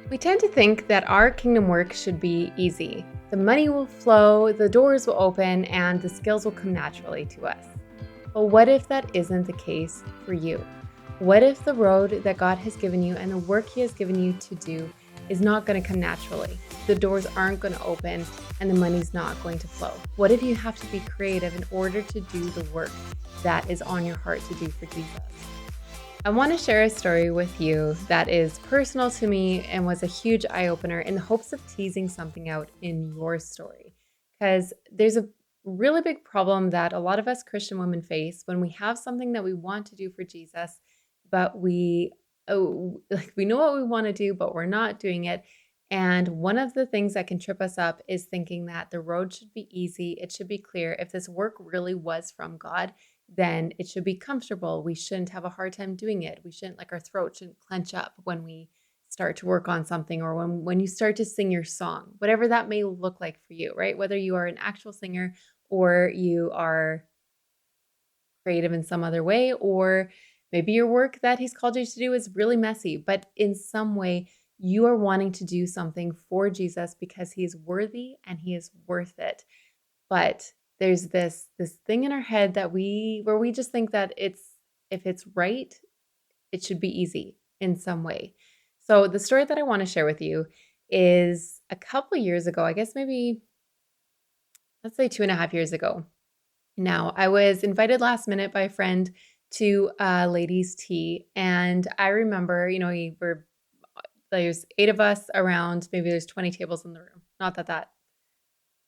We tend to think that our kingdom work should be easy. The money will flow, the doors will open, and the skills will come naturally to us. But what if that isn't the case for you? What if the road that God has given you and the work He has given you to do is not going to come naturally? The doors aren't going to open and the money's not going to flow. What if you have to be creative in order to do the work that is on your heart to do for Jesus? I want to share a story with you that is personal to me and was a huge eye opener in the hopes of teasing something out in your story. Because there's a really big problem that a lot of us Christian women face when we have something that we want to do for Jesus, but we know what we want to do, but we're not doing it. And one of the things that can trip us up is thinking that the road should be easy, it should be clear. If this work really was from God, then it should be comfortable. We shouldn't have a hard time doing it. We shouldn't like our throat shouldn't clench up when we start to work on something or when you start to sing your song, whatever that may look like for you, right? Whether you are an actual singer or you are creative in some other way, or maybe your work that he's called you to do is really messy, but in some way you are wanting to do something for Jesus because he is worthy and he is worth it. But there's this thing in our head that we just think that if it's right, it should be easy in some way. So the story that I want to share with you is a couple years ago, I guess maybe let's say 2.5 years ago. Now, I was invited last minute by a friend to a ladies' tea, and I remember, there's 8 of us around, maybe there's 20 tables in the room. Not that that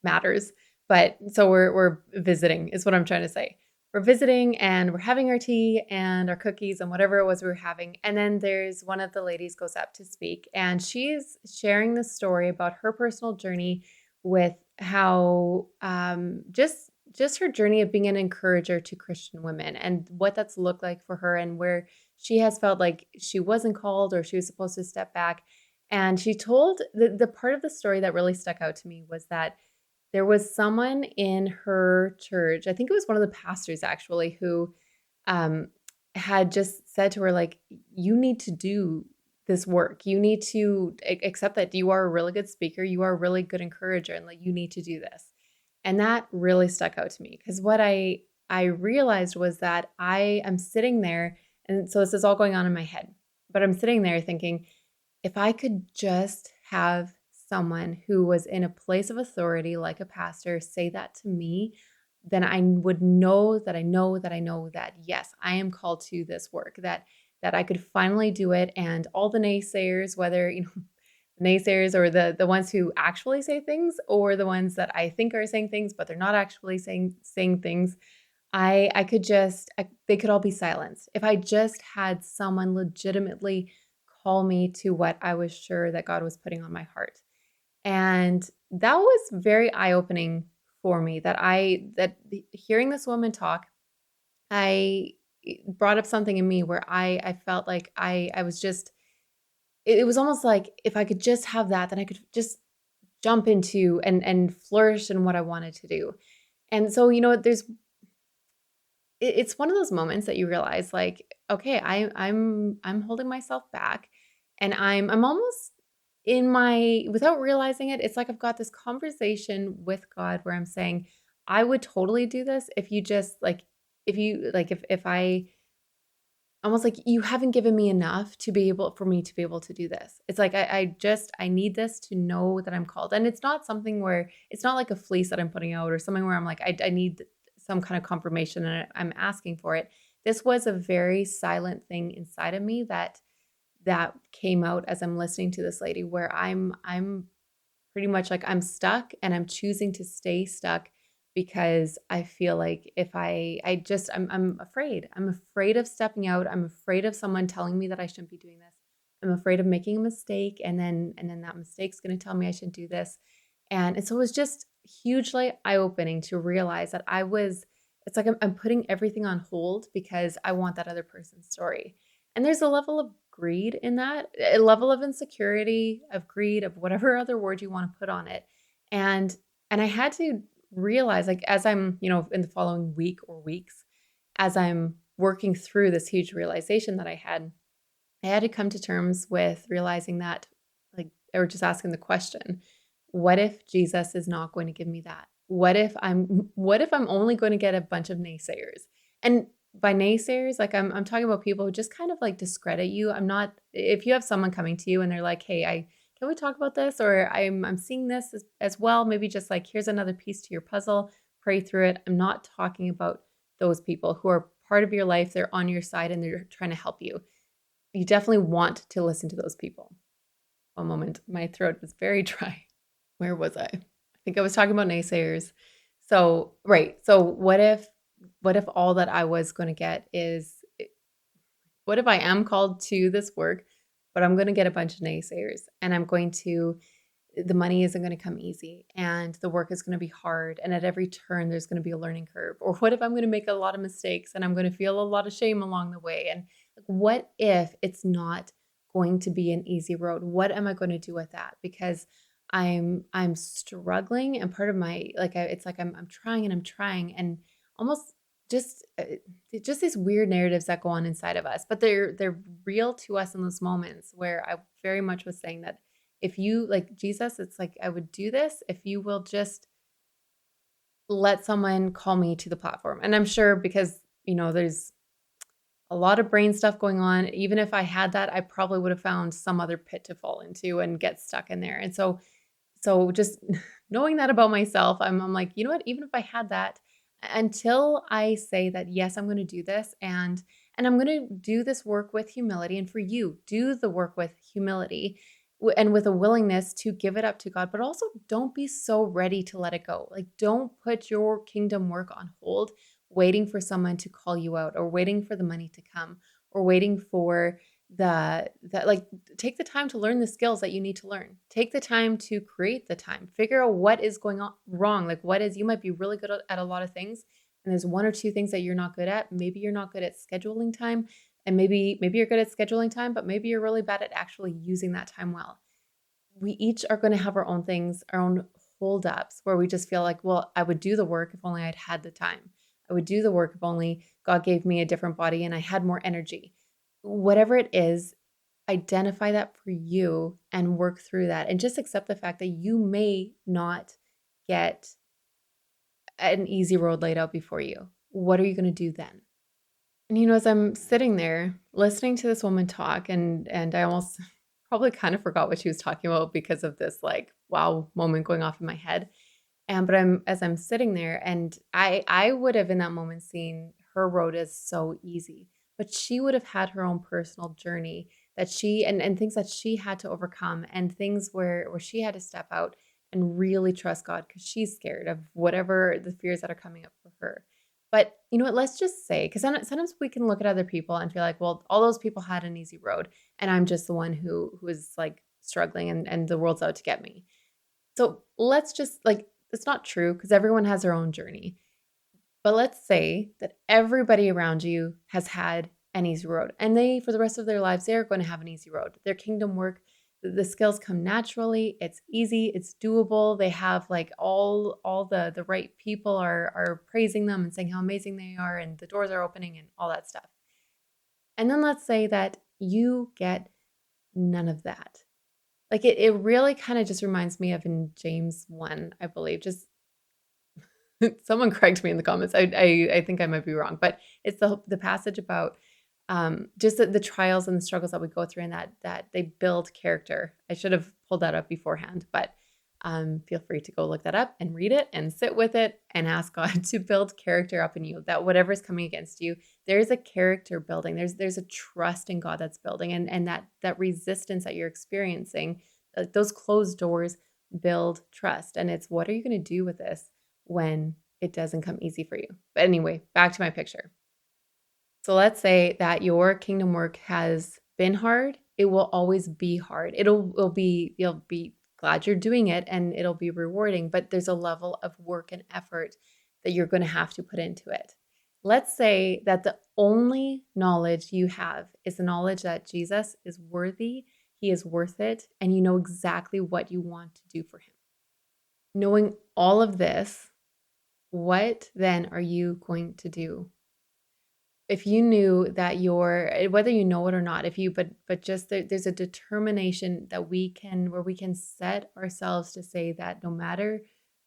matters. But so we're visiting is what I'm trying to say. We're visiting and we're having our tea and our cookies and whatever it was we were having. And then there's one of the ladies goes up to speak and she's sharing the story about her personal journey with how just her journey of being an encourager to Christian women and what that's looked like for her and where she has felt like she wasn't called or she was supposed to step back. And she told the part of the story that really stuck out to me was that there was someone in her church, I think it was one of the pastors actually, who, um, had just said to her, like, "You need to do this work. You need to accept that you are a really good speaker, you are a really good encourager, and, like, you need to do this." And that really stuck out to me because what I realized was that I am sitting there and so this is all going on in my head, but I'm sitting there thinking, if I could just have someone who was in a place of authority, like a pastor, say that to me, then I would know that I know that I know that yes, I am called to this work, that I could finally do it. And all the naysayers, whether naysayers or the ones who actually say things, or the ones that I think are saying things, but they're not actually saying things, I could just they could all be silenced. If I just had someone legitimately call me to what I was sure that God was putting on my heart. And that was very eye-opening for me that hearing this woman talk, I it brought up something in me where I felt like I was just it was almost like if I could just have that, then I could just jump into and flourish in what I wanted to do. And so, there's it's one of those moments that you realize like, okay, I'm holding myself back and I'm almost in my without realizing it, it's like I've got this conversation with God where I'm saying, I would totally do this if you just like if you like if I almost like you haven't given me enough to be able for me to be able to do this. It's like I need this to know that I'm called. And it's not something where it's not like a fleece that I'm putting out or something where I'm like, I need some kind of confirmation and I'm asking for it. This was a very silent thing inside of me that came out as I'm listening to this lady where I'm pretty much like I'm stuck and I'm choosing to stay stuck because I feel like if I'm afraid. I'm afraid of stepping out. I'm afraid of someone telling me that I shouldn't be doing this. I'm afraid of making a mistake and then that mistake's going to tell me I shouldn't do this. And so it was just hugely eye-opening to realize that it's like I'm putting everything on hold because I want that other person's story. And there's a level of greed in that, a level of insecurity, of greed, of whatever other word you want to put on it. And and I had to realize like as I'm, in the following week or weeks, as I'm working through this huge realization that I had to come to terms with realizing that like or just asking the question, what if Jesus is not going to give me that? What if I'm only going to get a bunch of naysayers? And by naysayers, like I'm talking about people who just kind of like discredit you. I'm not If you have someone coming to you and they're like, "Hey, I can we talk about this?" or I'm seeing this as well. Maybe just like here's another piece to your puzzle. Pray through it. I'm not talking about those people who are part of your life. They're on your side and they're trying to help you. You definitely want to listen to those people. One moment, my throat was very dry. Where was I? I think I was talking about naysayers. So, right. So what if all that I was going to get is what if I am called to this work, but I'm going to get a bunch of naysayers and the money isn't going to come easy and the work is going to be hard. And at every turn, there's going to be a learning curve. Or what if I'm going to make a lot of mistakes and I'm going to feel a lot of shame along the way? And like, what if it's not going to be an easy road? What am I going to do with that? Because I'm struggling, and part of my it's like I'm trying and I'm trying, and almost just just these weird narratives that go on inside of us, but they're real to us in those moments where I very much was saying that if you like Jesus, it's like I would do this if you will just let someone call me to the platform. And I'm sure because, there's a lot of brain stuff going on. Even if I had that, I probably would have found some other pit to fall into and get stuck in there. And so just knowing that about myself, I'm like, you know what? Even if I had that, until I say that, yes, I'm going to do this and I'm going to do this work with humility. And for you, do the work with humility and with a willingness to give it up to God, but also don't be so ready to let it go. Like, don't put your kingdom work on hold, waiting for someone to call you out or waiting for the money to come or waiting for like take the time to learn the skills that you need to learn. Take the time to create the time. Figure out what is going on wrong. Like you might be really good at a lot of things and there's one or two things that you're not good at. Maybe you're not good at scheduling time and maybe you're good at scheduling time, but maybe you're really bad at actually using that time well. We each are going to have our own things, our own holdups where we just feel like, well, I would do the work if only I'd had the time. I would do the work if only God gave me a different body and I had more energy. Whatever it is, identify that for you and work through that and just accept the fact that you may not get an easy road laid out before you. What are you going to do then? And as I'm sitting there listening to this woman talk, and I almost probably kind of forgot what she was talking about because of this like wow moment going off in my head. And but I'm sitting there, and I would have in that moment seen her road as so easy, but she would have had her own personal journey that she and things that she had to overcome, and things where she had to step out and really trust God because she's scared of whatever the fears that are coming up for her. But you know what? Let's just say, because sometimes we can look at other people and feel like, well, all those people had an easy road, and I'm just the one who is like struggling, and the world's out to get me. So let's just like, it's not true because everyone has their own journey. But let's say that everybody around you has had an easy road and for the rest of their lives, they're going to have an easy road. Their kingdom work, the skills come naturally. It's easy. It's doable. They have like all the right people are praising them and saying how amazing they are and the doors are opening and all that stuff. And then let's say that you get none of that. Like it really kind of just reminds me of in James 1, I believe. Just someone correct me in the comments. I think I might be wrong, but it's the passage about just the trials and the struggles that we go through, and that they build character. I should have pulled that up beforehand, but feel free to go look that up and read it and sit with it and ask God to build character up in you. That whatever is coming against you, there's a character building. There's a trust in God that's building, and that resistance that you're experiencing, those closed doors build trust. And it's what are you going to do with this when it doesn't come easy for you? But anyway, back to my picture. So let's say that your kingdom work has been hard. It will always be hard. You'll be glad you're doing it and it'll be rewarding, but there's a level of work and effort that you're going to have to put into it. Let's say that the only knowledge you have is the knowledge that Jesus is worthy, he is worth it, and you know exactly what you want to do for him. Knowing all of this, what then are you going to do? if you knew that you're whether you know it or not, if you but just there's a determination that we can where we can set ourselves to say that no matter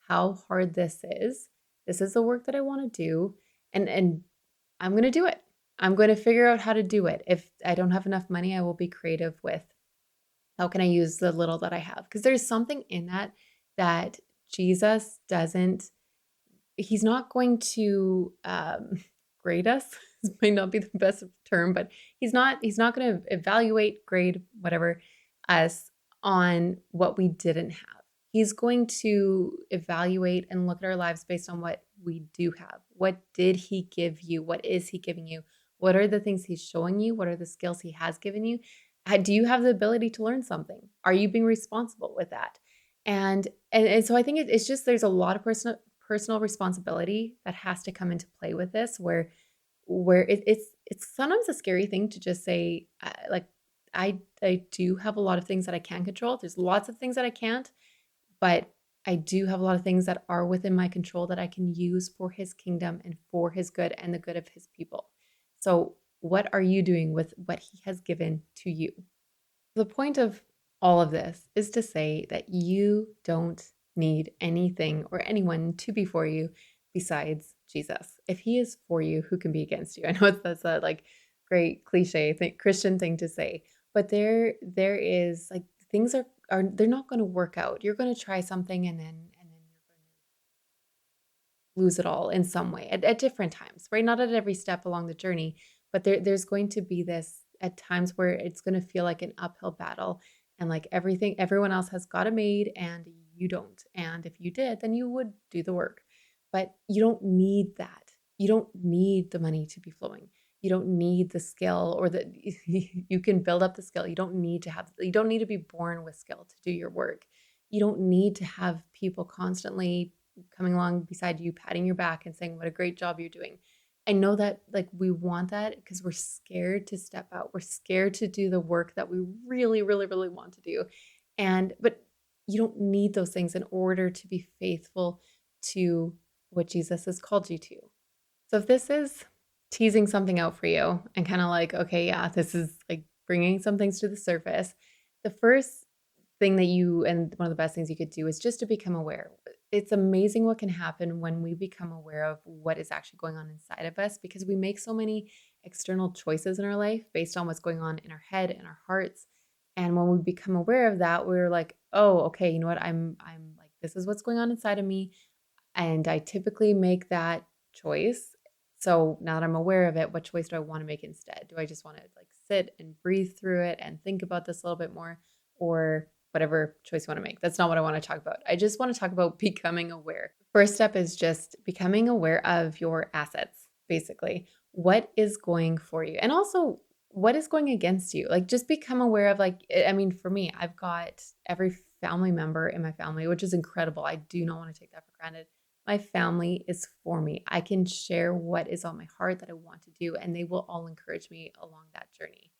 how hard this is the work that I want to do, and I'm going to do it. I'm going to figure out how to do it. If I don't have enough money, I will be creative with how can I use the little that I have? Because there's something in that that Jesus doesn't he's not going to grade us. This might not be the best term, but he's not going to evaluate, grade, whatever, us on what we didn't have. He's going to evaluate and look at our lives based on what we do have. What did he give you? What is he giving you? What are the things he's showing you? What are the skills he has given you? Do you have the ability to learn something? Are you being responsible with that? And so I think it's just there's a lot of personal responsibility that has to come into play with this where it's sometimes a scary thing to just say like I do have a lot of things that I can control. There's lots of things that I can't, but I do have a lot of things that are within my control that I can use for his kingdom and for his good and the good of his people. So what are you doing with what he has given to you? The point of all of this is to say that you don't need anything or anyone to be for you besides Jesus. If he is for you, who can be against you? I know that's a like great cliche Christian thing to say, but there is like things are they're not going to work out. You're going to try something and then you're going to lose it all in some way at different times, right? Not at every step along the journey, but there's going to be this at times where it's going to feel like an uphill battle and like everyone else has got it made and you don't. And if you did, then you would do the work. But you don't need that. You don't need the money to be flowing. You don't need the skill or the you can build up the skill. You don't need to be born with skill to do your work. You don't need to have people constantly coming along beside you, patting your back and saying what a great job you're doing. I know that like we want that because we're scared to step out. We're scared to do the work that we really, really, really want to do. But you don't need those things in order to be faithful to what Jesus has called you to. So if this is teasing something out for you and kind of like, okay, yeah, this is like bringing some things to the surface, the first thing that you and one of the best things you could do is just to become aware. It's amazing what can happen when we become aware of what is actually going on inside of us because we make so many external choices in our life based on what's going on in our head and our hearts. And when we become aware of that, we're like, oh, okay, you know what? I'm like, this is what's going on inside of me. And I typically make that choice. So now that I'm aware of it, what choice do I want to make instead? Do I just want to like sit and breathe through it and think about this a little bit more, or whatever choice you want to make? That's not what I want to talk about. I just want to talk about becoming aware. First step is just becoming aware of your assets, basically. What is going for you? And also, what is going against you? Like, just become aware of, like, I mean, for me, I've got every family member in my family, which is incredible. I do not want to take that for granted. My family is for me. I can share what is on my heart that I want to do, and they will all encourage me along that journey.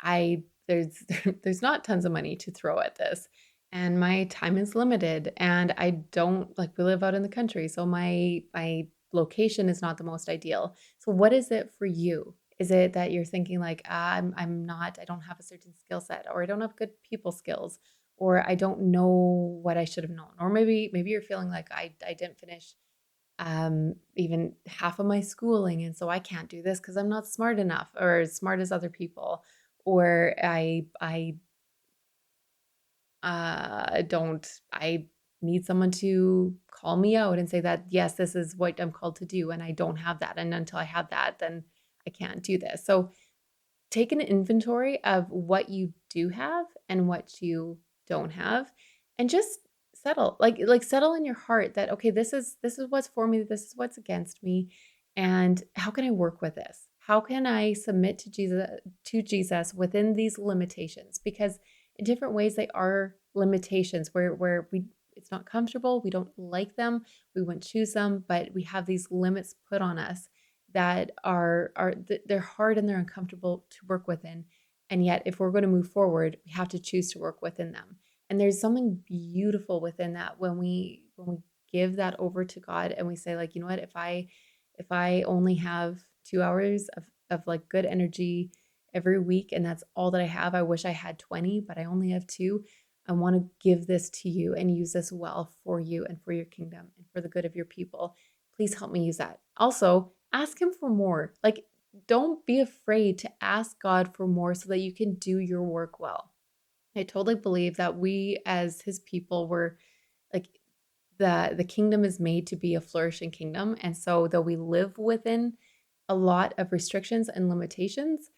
I there's not tons of money to throw at this, and my time is limited, and I don't like we live out in the country, so my location is not the most ideal. So what is it for you? Is it that you're thinking like I don't have a certain skill set, or I don't have good people skills, or I don't know what I should have known, or maybe you're feeling like I didn't finish even half of my schooling, and so I can't do this because I'm not smart enough or as smart as other people, or I need someone to call me out and say that yes, this is what I'm called to do, and I don't have that, and until I have that, then I can't do this. So take an inventory of what you do have and what you don't have, and just settle like settle in your heart that okay, this is what's for me, this is what's against me, and how can I work with this? How can I submit to Jesus within these limitations? Because in different ways they are limitations where we it's not comfortable, we don't like them, we wouldn't choose them, but we have these limits put on us that they're hard and they're uncomfortable to work within. And yet, if we're going to move forward, we have to choose to work within them. And there's something beautiful within that when we give that over to God and we say, like, you know what, if I only have 2 hours of like good energy every week, and that's all that I have. I wish I had 20, but I only have 2. I want to give this to you and use this well for you and for your kingdom and for the good of your people. Please help me use that. Also, ask him for more. Like, don't be afraid to ask God for more so that you can do your work well. I totally believe that we as his people were like the kingdom is made to be a flourishing kingdom. And so though we live within a lot of restrictions and limitations,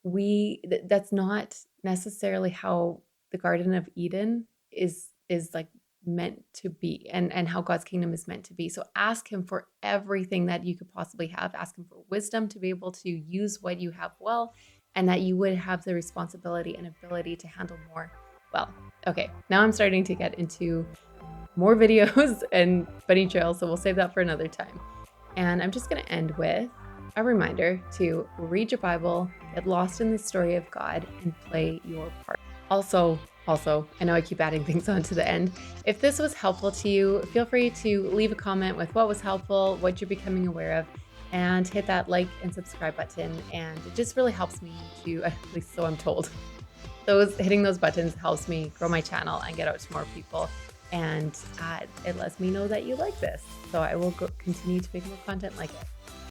that's not necessarily how the Garden of Eden is like meant to be, and how God's kingdom is meant to be. So ask him for everything that you could possibly have. Ask him for wisdom to be able to use what you have well, and that you would have the responsibility and ability to handle more well. Okay, now I'm starting to get into more videos and bunny trails, so we'll save that for another time. And I'm just going to end with a reminder to read your Bible, get lost in the story of God, and play your part. Also, I know I keep adding things on to the end. If this was helpful to you, feel free to leave a comment with what was helpful, what you're becoming aware of, and hit that like and subscribe button. And it just really helps me to, at least so I'm told, hitting those buttons helps me grow my channel and get out to more people. And it lets me know that you like this. So I will continue to make more content like it.